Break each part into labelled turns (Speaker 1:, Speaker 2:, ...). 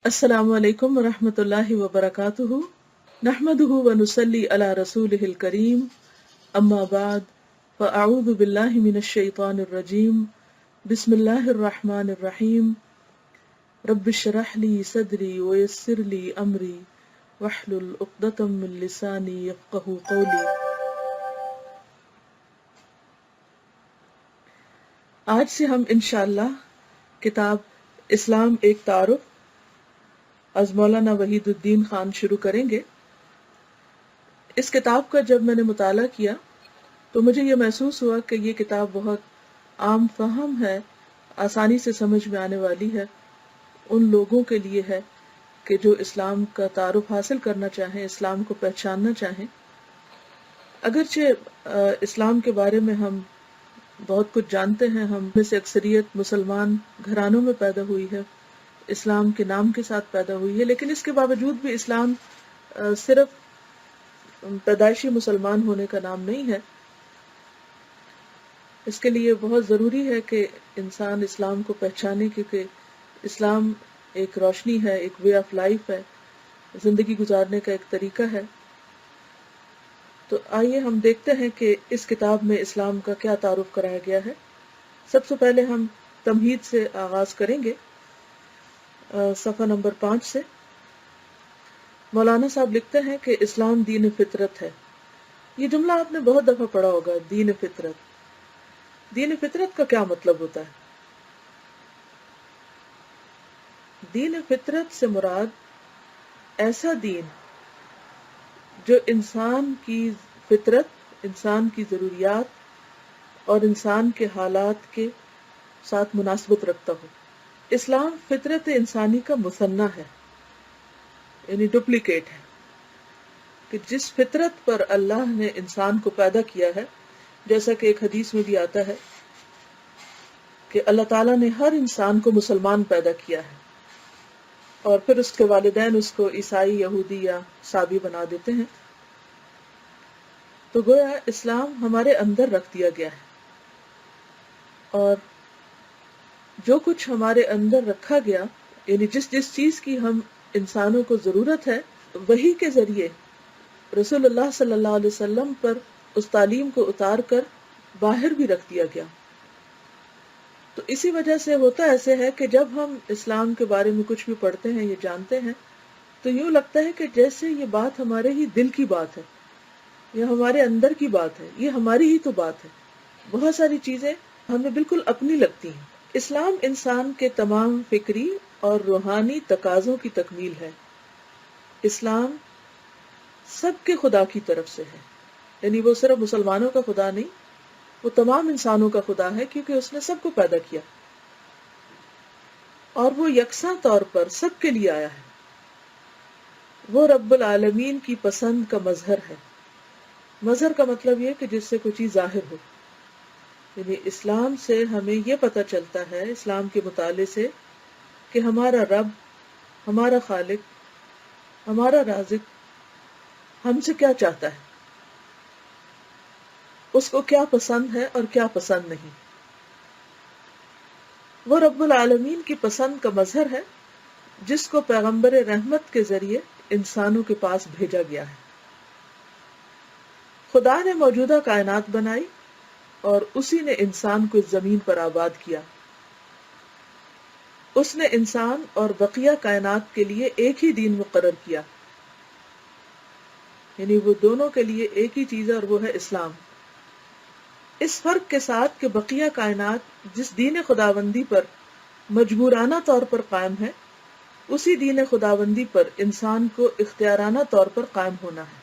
Speaker 1: السلام علیکم ورحمۃ اللہ وبرکاتہ نحمده ونصلی علی رسولہ الکریم اما بعد فاعوذ باللہ من الشیطان الرجیم بسم اللہ الرحمن الرحیم رب اشرح لی صدری ویسر لی امری واحلل عقدۃ من لسانی یفقہوا قولی۔ آج سے ہم انشاءاللہ کتاب اسلام ایک تعارف از مولانا وحید الدین خان شروع کریں گے۔ اس کتاب کا جب میں نے مطالعہ کیا تو مجھے یہ محسوس ہوا کہ یہ کتاب بہت عام فہم ہے، آسانی سے سمجھ میں آنے والی ہے، ان لوگوں کے لیے ہے کہ جو اسلام کا تعارف حاصل کرنا چاہیں، اسلام کو پہچاننا چاہیں۔ اگرچہ اسلام کے بارے میں ہم بہت کچھ جانتے ہیں، ہم میں سے اکثریت مسلمان گھرانوں میں پیدا ہوئی ہے، اسلام کے نام کے ساتھ پیدا ہوئی ہے، لیکن اس کے باوجود بھی اسلام صرف پیدائشی مسلمان ہونے کا نام نہیں ہے۔ اس کے لیے بہت ضروری ہے کہ انسان اسلام کو پہچانے، کیونکہ اسلام ایک روشنی ہے، ایک وے آف لائف ہے، زندگی گزارنے کا ایک طریقہ ہے۔ تو آئیے ہم دیکھتے ہیں کہ اس کتاب میں اسلام کا کیا تعارف کرایا گیا ہے۔ سب سے پہلے ہم تمہید سے آغاز کریں گے، صفحہ نمبر 5 سے۔ مولانا صاحب لکھتے ہیں کہ اسلام دین فطرت ہے۔ یہ جملہ آپ نے بہت دفعہ پڑھا ہوگا، دین فطرت۔ دین فطرت کا کیا مطلب ہوتا ہے؟ دین فطرت سے مراد ایسا دین جو انسان کی فطرت، انسان کی ضروریات اور انسان کے حالات کے ساتھ مناسبت رکھتا ہو۔ اسلام فطرت انسانی کا مثنیٰ ہے، یعنی ڈپلیکیٹ ہے، کہ جس فطرت پر اللہ نے انسان کو پیدا کیا ہے، جیسا کہ ایک حدیث میں بھی آتا ہے کہ اللہ تعالیٰ نے ہر انسان کو مسلمان پیدا کیا ہے، اور پھر اس کے والدین اس کو عیسائی، یہودی یا سابی بنا دیتے ہیں۔ تو گویا اسلام ہمارے اندر رکھ دیا گیا ہے، اور جو کچھ ہمارے اندر رکھا گیا، یعنی جس جس چیز کی ہم انسانوں کو ضرورت ہے، وہی کے ذریعے رسول اللہ صلی اللہ علیہ وسلم پر اس تعلیم کو اتار کر باہر بھی رکھ دیا گیا۔ تو اسی وجہ سے ہوتا ایسے ہے کہ جب ہم اسلام کے بارے میں کچھ بھی پڑھتے ہیں، یہ جانتے ہیں، تو یوں لگتا ہے کہ جیسے یہ بات ہمارے ہی دل کی بات ہے، یہ ہمارے اندر کی بات ہے، یہ ہماری ہی تو بات ہے۔ بہت ساری چیزیں ہمیں بالکل اپنی لگتی ہیں۔ اسلام انسان کے تمام فکری اور روحانی تقاضوں کی تکمیل ہے۔ اسلام سب کے خدا کی طرف سے ہے، یعنی وہ صرف مسلمانوں کا خدا نہیں، وہ تمام انسانوں کا خدا ہے، کیونکہ اس نے سب کو پیدا کیا اور وہ یکساں طور پر سب کے لیے آیا ہے۔ وہ رب العالمین کی پسند کا مظہر ہے۔ مظہر کا مطلب یہ کہ جس سے کوئی چیز ظاہر ہو، یعنی اسلام سے ہمیں یہ پتہ چلتا ہے، اسلام کے مطالعے سے، کہ ہمارا رب، ہمارا خالق، ہمارا رازق ہم سے کیا چاہتا ہے، اس کو کیا پسند ہے اور کیا پسند نہیں۔ وہ رب العالمین کی پسند کا مظہر ہے جس کو پیغمبر رحمت کے ذریعے انسانوں کے پاس بھیجا گیا ہے۔ خدا نے موجودہ کائنات بنائی اور اسی نے انسان کو اس زمین پر آباد کیا۔ اس نے انسان اور بقیہ کائنات کے لیے ایک ہی دین مقرر کیا، یعنی وہ دونوں کے لیے ایک ہی چیز ہے، اور وہ ہے اسلام۔ اس فرق کے ساتھ کہ بقیہ کائنات جس دین خداوندی پر مجبورانہ طور پر قائم ہے، اسی دین خداوندی پر انسان کو اختیارانہ طور پر قائم ہونا ہے۔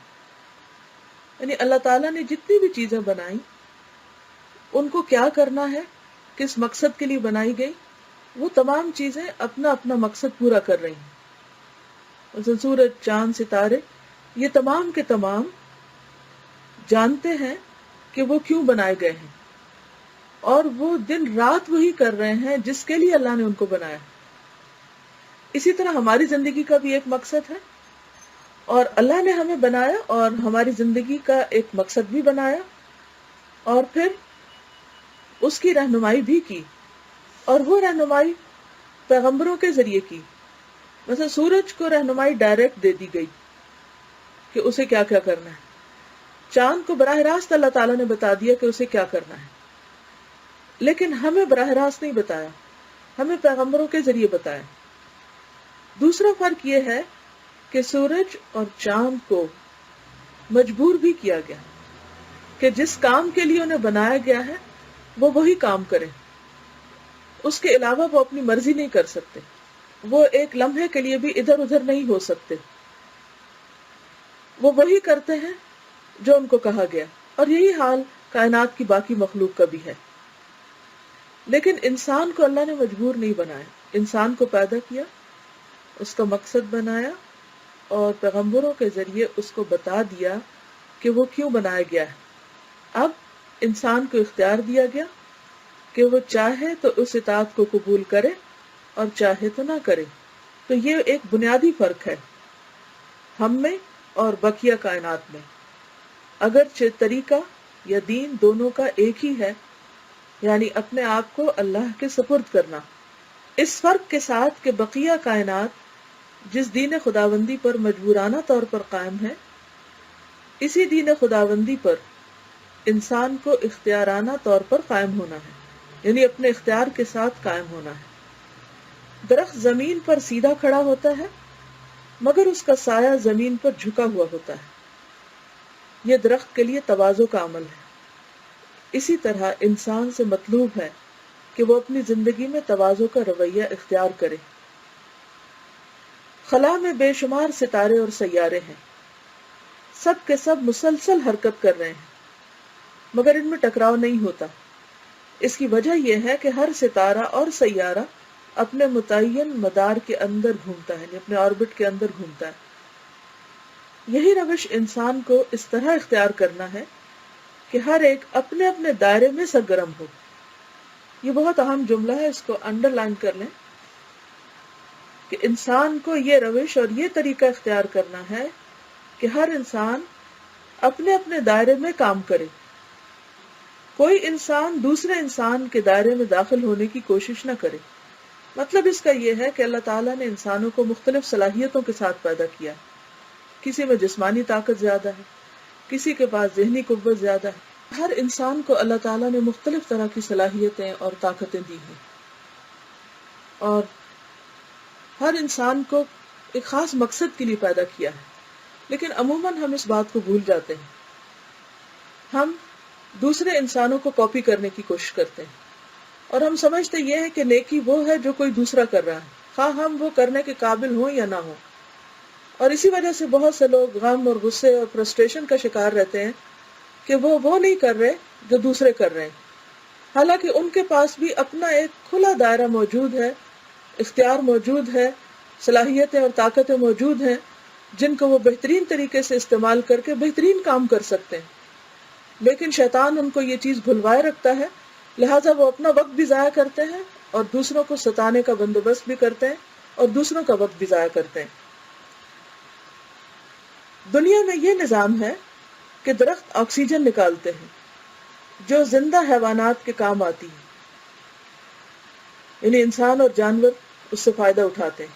Speaker 1: یعنی اللہ تعالیٰ نے جتنی بھی چیزیں بنائیں، ان کو کیا کرنا ہے، کس مقصد کے لیے بنائی گئی، وہ تمام چیزیں اپنا اپنا مقصد پورا کر رہی ہیں۔ مثلا سورج، چاند، ستارے، یہ تمام کے تمام جانتے ہیں کہ وہ کیوں بنائے گئے ہیں، اور وہ دن رات وہی کر رہے ہیں جس کے لیے اللہ نے ان کو بنایا۔ اسی طرح ہماری زندگی کا بھی ایک مقصد ہے، اور اللہ نے ہمیں بنایا اور ہماری زندگی کا ایک مقصد بھی بنایا، اور پھر اس کی رہنمائی بھی کی، اور وہ رہنمائی پیغمبروں کے ذریعے کی۔ مثلا سورج کو رہنمائی ڈائریکٹ دے دی گئی کہ اسے کیا کیا کرنا ہے، چاند کو براہ راست اللہ تعالیٰ نے بتا دیا کہ اسے کیا کرنا ہے، لیکن ہمیں براہ راست نہیں بتایا، ہمیں پیغمبروں کے ذریعے بتایا۔ دوسرا فرق یہ ہے کہ سورج اور چاند کو مجبور بھی کیا گیا کہ جس کام کے لیے انہیں بنایا گیا ہے وہ وہی کام کریں، اس کے علاوہ وہ اپنی مرضی نہیں کر سکتے، وہ ایک لمحے کے لیے بھی ادھر ادھر نہیں ہو سکتے، وہ وہی کرتے ہیں جو ان کو کہا گیا، اور یہی حال کائنات کی باقی مخلوق کا بھی ہے۔ لیکن انسان کو اللہ نے مجبور نہیں بنایا، انسان کو پیدا کیا، اس کا مقصد بنایا اور پیغمبروں کے ذریعے اس کو بتا دیا کہ وہ کیوں بنایا گیا ہے۔ اب انسان کو اختیار دیا گیا کہ وہ چاہے تو اس اطاعت کو قبول کرے اور چاہے تو نہ کرے۔ تو یہ ایک بنیادی فرق ہے ہم میں اور بقیہ کائنات میں، اگرچہ طریقہ یا دین دونوں کا ایک ہی ہے، یعنی اپنے آپ کو اللہ کے سپرد کرنا، اس فرق کے ساتھ کہ بقیہ کائنات جس دین خداوندی پر مجبورانہ طور پر قائم ہے، اسی دین خداوندی پر انسان کو اختیارانہ طور پر قائم ہونا ہے، یعنی اپنے اختیار کے ساتھ قائم ہونا ہے۔ درخت زمین پر سیدھا کھڑا ہوتا ہے مگر اس کا سایہ زمین پر جھکا ہوا ہوتا ہے، یہ درخت کے لیے تواضع کا عمل ہے۔ اسی طرح انسان سے مطلوب ہے کہ وہ اپنی زندگی میں تواضع کا رویہ اختیار کرے۔ خلا میں بے شمار ستارے اور سیارے ہیں، سب کے سب مسلسل حرکت کر رہے ہیں مگر ان میں ٹکراؤ نہیں ہوتا۔ اس کی وجہ یہ ہے کہ ہر ستارہ اور سیارہ اپنے متعین مدار کے اندر گھومتا ہے، یعنی اپنے آربٹ کے اندر گھومتا ہے۔ یہی روش انسان کو اس طرح اختیار کرنا ہے کہ ہر ایک اپنے اپنے دائرے میں سرگرم ہو۔ یہ بہت اہم جملہ ہے، اس کو انڈر لائن کر لیں کہ انسان کو یہ روش اور یہ طریقہ اختیار کرنا ہے کہ ہر انسان اپنے اپنے دائرے میں کام کرے، کوئی انسان دوسرے انسان کے دائرے میں داخل ہونے کی کوشش نہ کرے۔ مطلب اس کا یہ ہے کہ اللہ تعالیٰ نے انسانوں کو مختلف صلاحیتوں کے ساتھ پیدا کیا، کسی میں جسمانی طاقت زیادہ ہے، کسی کے پاس ذہنی قوت زیادہ ہے۔ ہر انسان کو اللہ تعالیٰ نے مختلف طرح کی صلاحیتیں اور طاقتیں دی ہیں، اور ہر انسان کو ایک خاص مقصد کے لیے پیدا کیا ہے، لیکن عموماً ہم اس بات کو بھول جاتے ہیں۔ ہم دوسرے انسانوں کو کاپی کرنے کی کوشش کرتے ہیں اور ہم سمجھتے یہ ہے کہ نیکی وہ ہے جو کوئی دوسرا کر رہا ہے، خواہ ہم وہ کرنے کے قابل ہوں یا نہ ہوں، اور اسی وجہ سے بہت سے لوگ غم اور غصے اور فرسٹریشن کا شکار رہتے ہیں کہ وہ نہیں کر رہے جو دوسرے کر رہے ہیں، حالانکہ ان کے پاس بھی اپنا ایک کھلا دائرہ موجود ہے، اختیار موجود ہے، صلاحیتیں اور طاقتیں موجود ہیں جن کو وہ بہترین طریقے سے استعمال کر کے بہترین کام کر سکتے ہیں، لیکن شیطان ان کو یہ چیز بھلوائے رکھتا ہے، لہٰذا وہ اپنا وقت بھی ضائع کرتے ہیں اور دوسروں کو ستانے کا بندوبست بھی کرتے ہیں اور دوسروں کا وقت بھی ضائع کرتے ہیں۔ دنیا میں یہ نظام ہے کہ درخت آکسیجن نکالتے ہیں جو زندہ حیوانات کے کام آتی ہے، یعنی انسان اور جانور اس سے فائدہ اٹھاتے ہیں،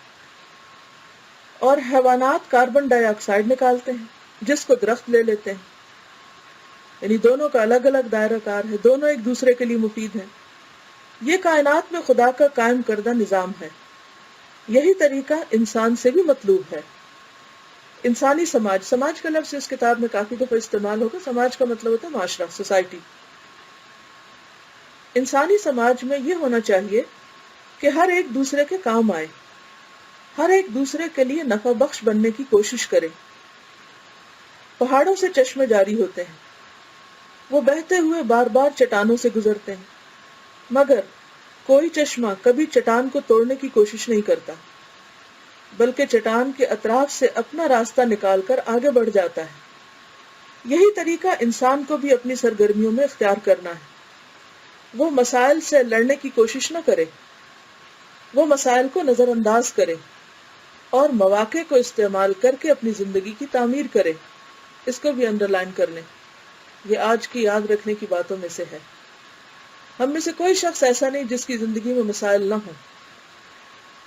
Speaker 1: اور حیوانات کاربن ڈائی آکسائڈ نکالتے ہیں جس کو درخت لے لیتے ہیں، یعنی دونوں کا الگ الگ دائرہ کار ہے، دونوں ایک دوسرے کے لیے مفید ہیں۔ یہ کائنات میں خدا کا قائم کردہ نظام ہے، یہی طریقہ انسان سے بھی مطلوب ہے۔ انسانی سماج کا لفظ اس کتاب میں کافی دفعہ استعمال ہوگا۔ سماج کا مطلب ہوتا ہے معاشرہ، سوسائٹی۔ انسانی سماج میں یہ ہونا چاہیے کہ ہر ایک دوسرے کے کام آئے، ہر ایک دوسرے کے لیے نفع بخش بننے کی کوشش کرے۔ پہاڑوں سے چشمے جاری ہوتے ہیں، وہ بہتے ہوئے بار بار چٹانوں سے گزرتے ہیں، مگر کوئی چشمہ کبھی چٹان کو توڑنے کی کوشش نہیں کرتا، بلکہ چٹان کے اطراف سے اپنا راستہ نکال کر آگے بڑھ جاتا ہے۔ یہی طریقہ انسان کو بھی اپنی سرگرمیوں میں اختیار کرنا ہے۔ وہ مسائل سے لڑنے کی کوشش نہ کرے، وہ مسائل کو نظر انداز کرے اور مواقع کو استعمال کر کے اپنی زندگی کی تعمیر کرے۔ اس کو بھی انڈر لائن کر لیں، یہ آج کی یاد رکھنے کی باتوں میں سے ہے۔ ہم میں سے کوئی شخص ایسا نہیں جس کی زندگی میں مسائل نہ ہوں،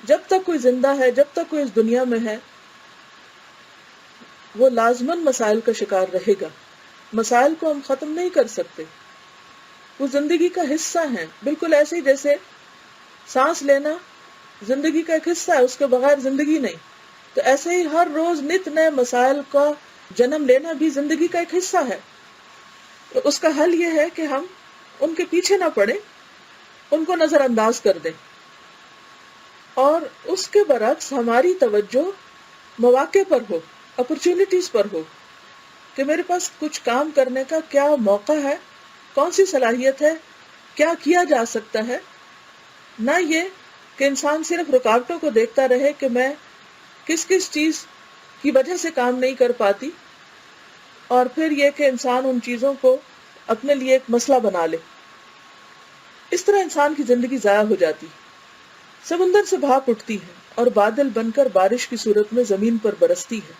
Speaker 1: جب تک کوئی زندہ ہے، جب تک کوئی اس دنیا میں ہے، وہ لازماً مسائل کا شکار رہے گا. مسائل کو ہم ختم نہیں کر سکتے، وہ زندگی کا حصہ ہیں. بالکل ایسے ہی جیسے سانس لینا زندگی کا ایک حصہ ہے، اس کے بغیر زندگی نہیں. تو ایسے ہی ہر روز نت نئے مسائل کا جنم لینا بھی زندگی کا ایک حصہ ہے. تو اس کا حل یہ ہے کہ ہم ان کے پیچھے نہ پڑیں، ان کو نظر انداز کر دیں، اور اس کے برعکس ہماری توجہ مواقع پر ہو، اپرچونٹیز پر ہو، کہ میرے پاس کچھ کام کرنے کا کیا موقع ہے، کون سی صلاحیت ہے، کیا کیا جا سکتا ہے. نہ یہ کہ انسان صرف رکاوٹوں کو دیکھتا رہے کہ میں کس کس چیز کی وجہ سے کام نہیں کر پاتی، اور پھر یہ کہ انسان ان چیزوں کو اپنے لیے ایک مسئلہ بنا لے. اس طرح انسان کی زندگی ضائع ہو جاتی. سمندر سے بھاپ اٹھتی ہے اور بادل بن کر بارش کی صورت میں زمین پر برستی ہے.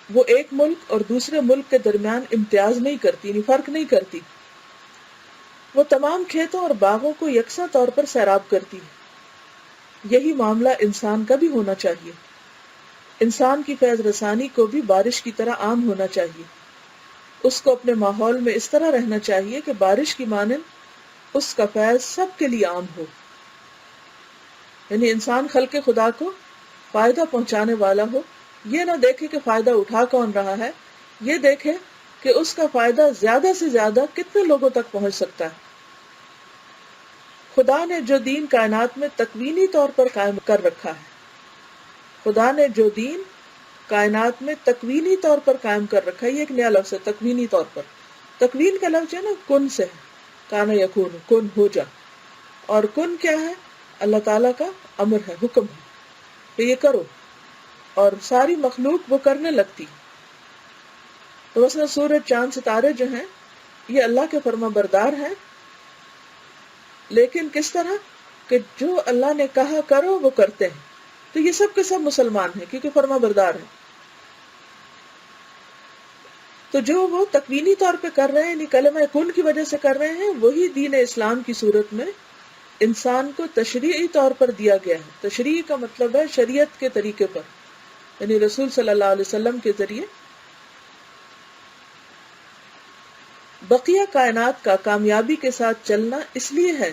Speaker 1: وہ ایک ملک اور دوسرے ملک کے درمیان امتیاز نہیں کرتی، یعنی فرق نہیں کرتی. وہ تمام کھیتوں اور باغوں کو یکساں طور پر سیراب کرتی ہے. یہی معاملہ انسان کا بھی ہونا چاہیے. انسان کی فیض رسانی کو بھی بارش کی طرح عام ہونا چاہیے. اس کو اپنے ماحول میں اس طرح رہنا چاہیے کہ بارش کی مانند اس کا فیض سب کے لیے عام ہو. یعنی انسان خلق خدا کو فائدہ پہنچانے والا ہو. یہ نہ دیکھے کہ فائدہ اٹھا کون رہا ہے، یہ دیکھے کہ اس کا فائدہ زیادہ سے زیادہ کتنے لوگوں تک پہنچ سکتا ہے. خدا نے جو دین کائنات میں تکوینی طور پر قائم کر رکھا ہے، خدا نے جو دین کائنات میں تکوینی طور پر قائم کر رکھا ہے، یہ ایک نیا لفظ ہے، تکوینی طور پر. تکوین کا لفظ ہے نا، کن سے ہے، کانا یکون، کن ہو جا. اور کن کیا ہے؟ اللہ تعالیٰ کا امر ہے، حکم ہے کہ یہ کرو، اور ساری مخلوق وہ کرنے لگتی. تو مثلا سورج، چاند، ستارے جو ہیں یہ اللہ کے فرما بردار ہیں، لیکن کس طرح کہ جو اللہ نے کہا کرو وہ کرتے ہیں. تو یہ سب کے سب مسلمان ہیں کیونکہ فرما بردار ہیں. تو جو وہ تکوینی طور پہ کر رہے ہیں، یعنی کلمہ کن کی وجہ سے کر رہے ہیں، وہی دین اسلام کی صورت میں انسان کو تشریعی طور پر دیا گیا ہے. تشریعی کا مطلب ہے شریعت کے طریقے پر، یعنی رسول صلی اللہ علیہ وسلم کے ذریعے. بقیہ کائنات کا کامیابی کے ساتھ چلنا اس لیے ہے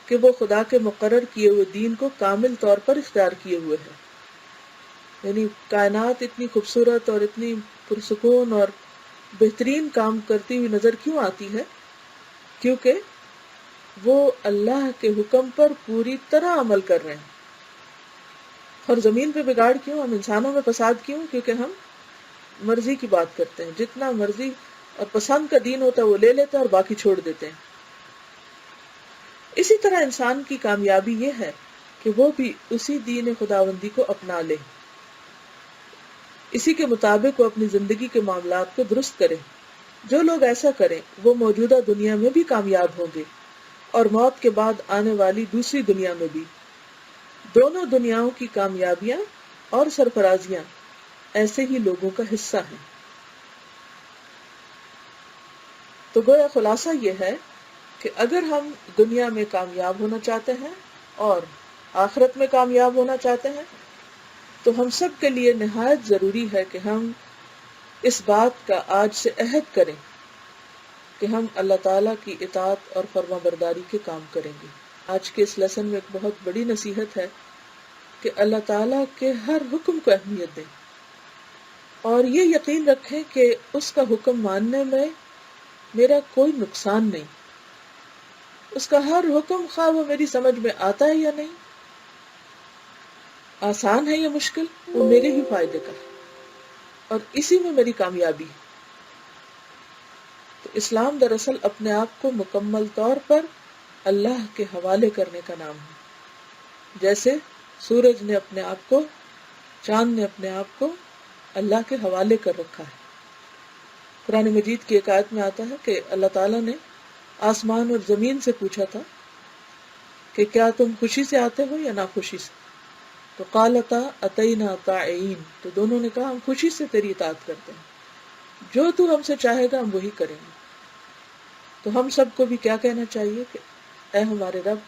Speaker 1: کہ وہ خدا کے مقرر کیے ہوئے دین کو کامل طور پر اختیار کیے ہوئے ہے. یعنی کائنات اتنی خوبصورت اور اتنی پرسکون اور بہترین کام کرتی ہوئی نظر کیوں آتی ہے؟ کیونکہ وہ اللہ کے حکم پر پوری طرح عمل کر رہے ہیں. اور زمین پہ بگاڑ کیوں، ہم انسانوں میں فساد کیوں؟ کیونکہ ہم مرضی کی بات کرتے ہیں، جتنا مرضی اور پسند کا دین ہوتا ہے وہ لے لیتے ہیں اور باقی چھوڑ دیتے ہیں. اسی طرح انسان کی کامیابی یہ ہے کہ وہ بھی اسی دین خداوندی کو اپنا لے، اسی کے مطابق وہ اپنی زندگی کے معاملات کو درست کرے. جو لوگ ایسا کریں وہ موجودہ دنیا میں بھی کامیاب ہوں گے اور موت کے بعد آنے والی دوسری دنیا میں بھی. دونوں دنیاؤں کی کامیابیاں اور سرفرازیاں ایسے ہی لوگوں کا حصہ ہیں. تو گویا خلاصہ یہ ہے کہ اگر ہم دنیا میں کامیاب ہونا چاہتے ہیں اور آخرت میں کامیاب ہونا چاہتے ہیں تو ہم سب کے لیے نہایت ضروری ہے کہ ہم اس بات کا آج سے عہد کریں کہ ہم اللہ تعالیٰ کی اطاعت اور فرما برداری کے کام کریں گے. آج کے اس لیسن میں ایک بہت بڑی نصیحت ہے کہ اللہ تعالیٰ کے ہر حکم کو اہمیت دیں اور یہ یقین رکھیں کہ اس کا حکم ماننے میں میرا کوئی نقصان نہیں. اس کا ہر حکم، خواہ وہ میری سمجھ میں آتا ہے یا نہیں، آسان ہے یا مشکل، وہ میرے ہی فائدے کا ہے اور اسی میں میری کامیابی ہے. تو اسلام دراصل اپنے آپ کو مکمل طور پر اللہ کے حوالے کرنے کا نام ہے. جیسے سورج نے اپنے آپ کو، چاند نے اپنے آپ کو اللہ کے حوالے کر رکھا ہے. قرآن مجید کی ایک آیت میں آتا ہے کہ اللہ تعالیٰ نے آسمان اور زمین سے پوچھا تھا کہ کیا تم خوشی سے آتے ہو یا ناخوشی سے؟ تو قالتا اتینا طائعین، تو دونوں نے کہا ہم خوشی سے تیری اطاعت کرتے ہیں، جو تو ہم سے چاہے گا ہم وہی کریں گے. تو ہم سب کو بھی کیا کہنا چاہیے کہ اے ہمارے رب،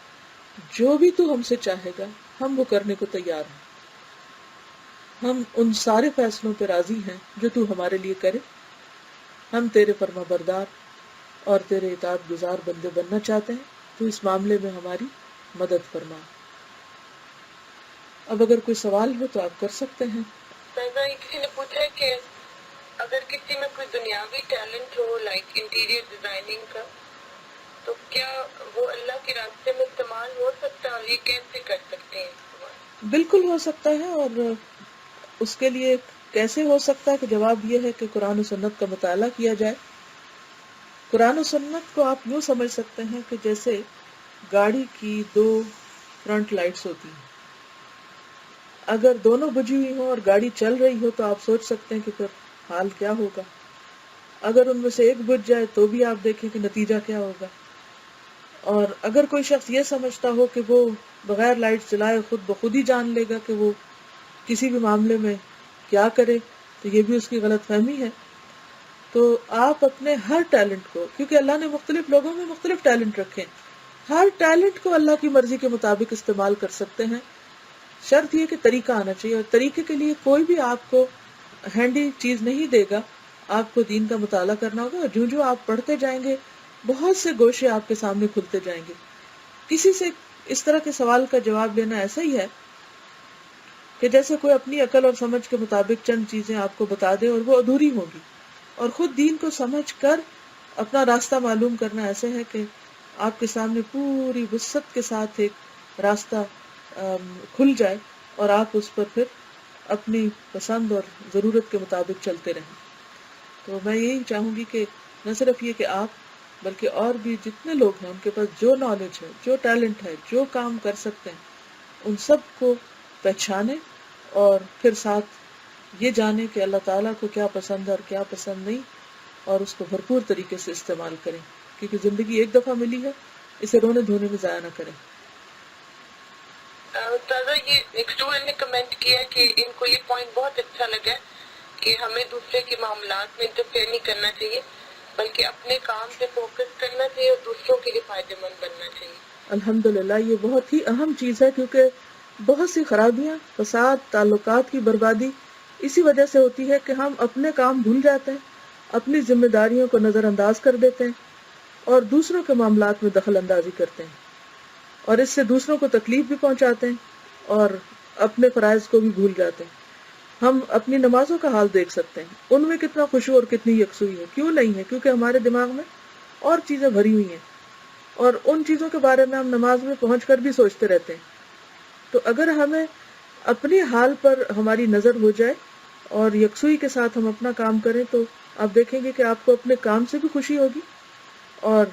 Speaker 1: جو بھی تو ہم سے چاہے گا ہم وہ کرنے کو تیار ہیں. ہم ان سارے فیصلوں پہ راضی ہیں جو تو ہمارے لیے کرے. ہم تیرے فرما بردار اور تیرے اطاعت گزار بندے بننا چاہتے ہیں. تو اس معاملے میں ہماری مدد فرما. اب اگر کوئی سوال ہو تو آپ کر سکتے ہیں.
Speaker 2: کسی نے پوچھا ہے کہ اگر کسی میں کوئی دنیاوی ٹیلنٹ ہو لائک انٹیریئر ڈیزائننگ کا تو کیا وہ اللہ کے راستے میں استعمال ہو سکتا ہے اور یہ کیسے کر سکتے ہیں؟
Speaker 1: بالکل ہو سکتا ہے. اور اس کے لیے کیسے ہو سکتا ہے کہ جواب یہ ہے کہ قرآن و سنت کا مطالعہ کیا جائے. قرآن و سنت کو آپ یوں سمجھ سکتے ہیں کہ جیسے گاڑی کی دو فرنٹ لائٹس ہوتی ہیں. اگر دونوں بجھی ہوئی ہوں اور گاڑی چل رہی ہو تو آپ سوچ سکتے ہیں کہ پھر حال کیا ہوگا. اگر ان میں سے ایک بجھ جائے تو بھی آپ دیکھیں کہ نتیجہ کیا ہوگا. اور اگر کوئی شخص یہ سمجھتا ہو کہ وہ بغیر لائٹ جلائے خود بخود ہی جان لے گا کہ وہ کسی بھی معاملے میں کیا کرے تو یہ بھی اس کی غلط فہمی ہے. تو آپ اپنے ہر ٹیلنٹ کو، کیونکہ اللہ نے مختلف لوگوں میں مختلف ٹیلنٹ رکھے، ہر ٹیلنٹ کو اللہ کی مرضی کے مطابق استعمال کر سکتے ہیں. شرط یہ کہ طریقہ آنا چاہیے، اور طریقے کے لیے کوئی بھی آپ کو ہینڈی چیز نہیں دے گا. آپ کو دین کا مطالعہ کرنا ہوگا، اور جو آپ پڑھتے جائیں گے بہت سے گوشے آپ کے سامنے کھلتے جائیں گے. کسی سے اس طرح کے سوال کا جواب لینا ایسا ہی ہے کہ جیسے کوئی اپنی عقل اور سمجھ کے مطابق چند چیزیں آپ کو بتا دے اور وہ ادھوری ہوگی. اور خود دین کو سمجھ کر اپنا راستہ معلوم کرنا ایسے ہے کہ آپ کے سامنے پوری وسعت کے ساتھ ایک راستہ کھل جائے اور آپ اس پر پھر اپنی پسند اور ضرورت کے مطابق چلتے رہیں. تو میں یہی چاہوں گی کہ نہ صرف یہ کہ آپ بلکہ اور بھی جتنے لوگ ہیں ان کے پاس جو نالج ہے، جو ٹیلنٹ ہے، جو کام کر سکتے ہیں، ان سب کو پہچانے اور پھر ساتھ یہ جانے کہ اللہ تعالیٰ کو کیا پسند ہے اور کیا پسند نہیں، اور اس کو بھرپور طریقے سے استعمال کریں. کیونکہ زندگی ایک دفعہ ملی ہے، اسے رونے دھونے میں ضائع نہ کریں.
Speaker 2: استاذہ یہ ایک اسٹوڈنٹ نے کمنٹ کیا کہ ان کو یہ پوائنٹ بہت اچھا لگا کہ ہمیں دوسرے کے معاملات میں انٹرفیئر نہیں کرنا چاہیے بلکہ اپنے کام پہ فوکس کرنا چاہیے اور دوسروں کے لیے فائدے مند بننا چاہیے.
Speaker 1: الحمدللہ یہ بہت ہی اہم چیز ہے، کیونکہ بہت سی خرابیاں، فساد، تعلقات کی بربادی اسی وجہ سے ہوتی ہے کہ ہم اپنے کام بھول جاتے ہیں، اپنی ذمہ داریوں کو نظر انداز کر دیتے ہیں اور دوسروں کے معاملات میں دخل اندازی کرتے ہیں، اور اس سے دوسروں کو تکلیف بھی پہنچاتے ہیں اور اپنے فرائض کو بھی بھول جاتے ہیں. ہم اپنی نمازوں کا حال دیکھ سکتے ہیں، ان میں کتنا خشوع اور کتنی یکسوئی ہے. کیوں نہیں ہے؟ کیونکہ ہمارے دماغ میں اور چیزیں بھری ہوئی ہیں، اور ان چیزوں کے بارے میں ہم نماز میں پہنچ کر بھی سوچتے رہتے ہیں. تو اگر ہمیں اپنی حال پر ہماری نظر ہو جائے اور یکسوئی کے ساتھ ہم اپنا کام کریں تو آپ دیکھیں گے کہ آپ کو اپنے کام سے بھی خوشی ہوگی اور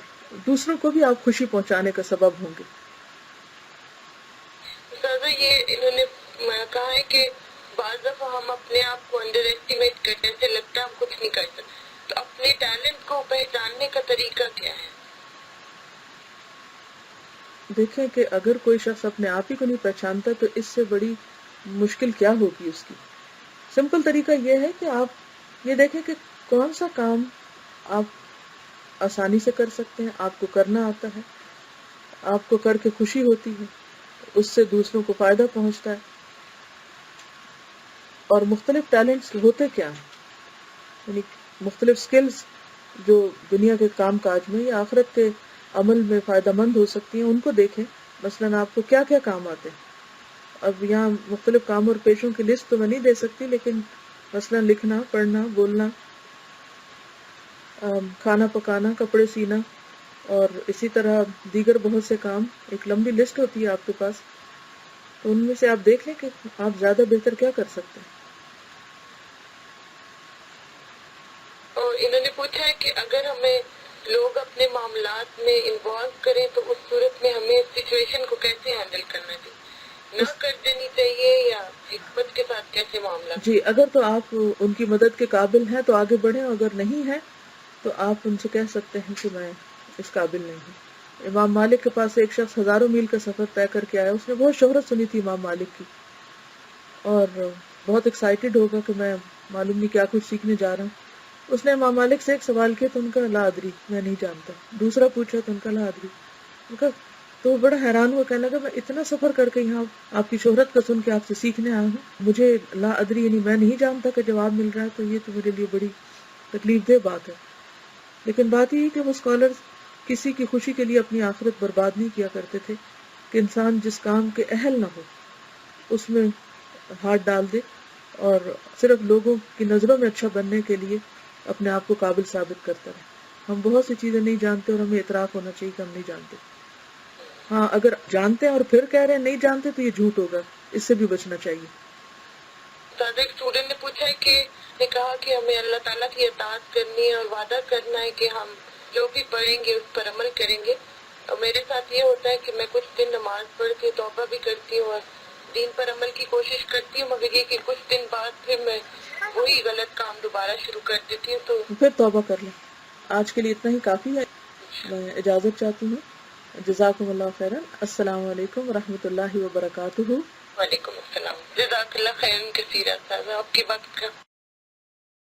Speaker 1: دوسروں کو بھی آپ خوشی پہنچانے کا سبب ہوں گے.
Speaker 2: استاذہ یہ انہوں نے کہا ہے کہ بعض دفعہ ہم اپنے آپ کو انڈر ایسٹیمیٹ کرتے ہیں، ایسے لگتا ہے ہم کچھ نہیں کر سکتے، تو اپنے ٹیلنٹ کو پہچاننے کا طریقہ کیا ہے؟
Speaker 1: دیکھیں کہ اگر کوئی شخص اپنے آپ ہی کو نہیں پہچانتا تو اس سے بڑی مشکل کیا ہوگی اس کی. سمپل طریقہ یہ ہے کہ آپ یہ دیکھیں کہ کون سا کام آپ آسانی سے کر سکتے ہیں، آپ کو کرنا آتا ہے، آپ کو کر کے خوشی ہوتی ہے، اس سے دوسروں کو فائدہ پہنچتا ہے. اور مختلف ٹیلنٹس ہوتے کیا ہیں، یعنی مختلف سکلز جو دنیا کے کام کاج میں یا آخرت کے عمل میں فائدہ مند ہو سکتی ہیں، ان کو دیکھیں. مثلاً آپ کو کیا کیا کام آتے ہیں. اب یہاں مختلف کام اور پیشوں کی لسٹ تو میں نہیں دے سکتی، لیکن مثلاً لکھنا، پڑھنا، بولنا، کھانا پکانا، کپڑے سینا، اور اسی طرح دیگر بہت سے کام. ایک لمبی لسٹ ہوتی ہے آپ کے پاس، تو ان میں سے آپ دیکھ لیں کہ آپ زیادہ بہتر کیا کر سکتے ہیں.
Speaker 2: اور انہوں نے پوچھا ہے کہ اگر ہمیں لوگ اپنے معاملات میں انوالو کریں تو اس صورت میں ہمیں سچویشن کو کیسے ہینڈل کرنا چاہیے، نہ کر دینی چاہیے یا حکمت کے ساتھ کیسے معاملہ؟
Speaker 1: جی، اگر تو آپ ان کی مدد کے قابل ہیں تو آگے بڑھیں، اگر نہیں ہیں تو آپ ان سے کہہ سکتے ہیں کہ میں اس قابل نہیں ہوں. امام مالک کے پاس ایک شخص ہزاروں میل کا سفر طے کر کے آیا. اس نے بہت شہرت سنی تھی امام مالک کی اور بہت ایکسائٹیڈ ہوگا کہ میں معلوم نہیں کیا کچھ سیکھنے جا رہا ہوں. اس نے امام مالک سے ایک سوال کیا تو ان کا لا ادری، میں نہیں جانتا. دوسرا پوچھا تو ان کا لا ادری. ان کا تو وہ بڑا حیران ہوا، کہنے لگا میں اتنا سفر کر کے یہاں آپ کی شہرت کا سن کے آپ سے سیکھنے آیا ہوں، مجھے لا ادری یعنی میں نہیں جانتا کہ جواب مل رہا ہے، تو یہ تو میرے لیے بڑی تکلیف دہ بات ہے۔ لیکن بات یہ ہے کہ وہ اسکالرز کسی کی خوشی کے لیے اپنی آخرت برباد نہیں کیا کرتے تھے کہ انسان جس کام کے اہل نہ ہو اس میں ہاتھ ڈال دے اور صرف لوگوں کی نظروں میں اچھا بننے کے لیے اپنے آپ کو قابل ثابت کرتا رہے۔ ہم بہت سی چیزیں نہیں جانتے اور ہمیں اعتراف ہونا چاہیے کہ ہم نہیں جانتے۔ ہاں اگر جانتے ہیں اور پھر کہہ رہے ہیں نہیں جانتے تو یہ جھوٹ ہوگا، اس سے بھی بچنا چاہیے۔
Speaker 2: ایک اسٹوڈنٹ نے پوچھا ہے کہ نے کہا کہ ہمیں اللہ تعالیٰ کی اطاعت کرنی ہے اور وعدہ کرنا ہے کہ ہم جو بھی پڑھیں گے اس پر عمل کریں گے، اور میرے ساتھ یہ ہوتا ہے کہ میں کچھ دن نماز پڑھ کے توبہ بھی کرتی ہوں اور دین پر عمل کی کوشش کرتی ہوں، مگر یہ کہ کچھ دن بعد پھر میں وہی غلط کام دوبارہ شروع کر دیتی ہوں۔ تو
Speaker 1: پھر توبہ کر لیں۔ آج کے لیے اتنا ہی کافی ہے، میں اجازت چاہتی ہوں۔ جزاکم اللہ خیرا۔ السلام علیکم ورحمۃ اللہ وبرکاتہ۔
Speaker 2: وعلیکم السلام، جزاک اللہ خیرن کثیرا۔ آپ کی بات کا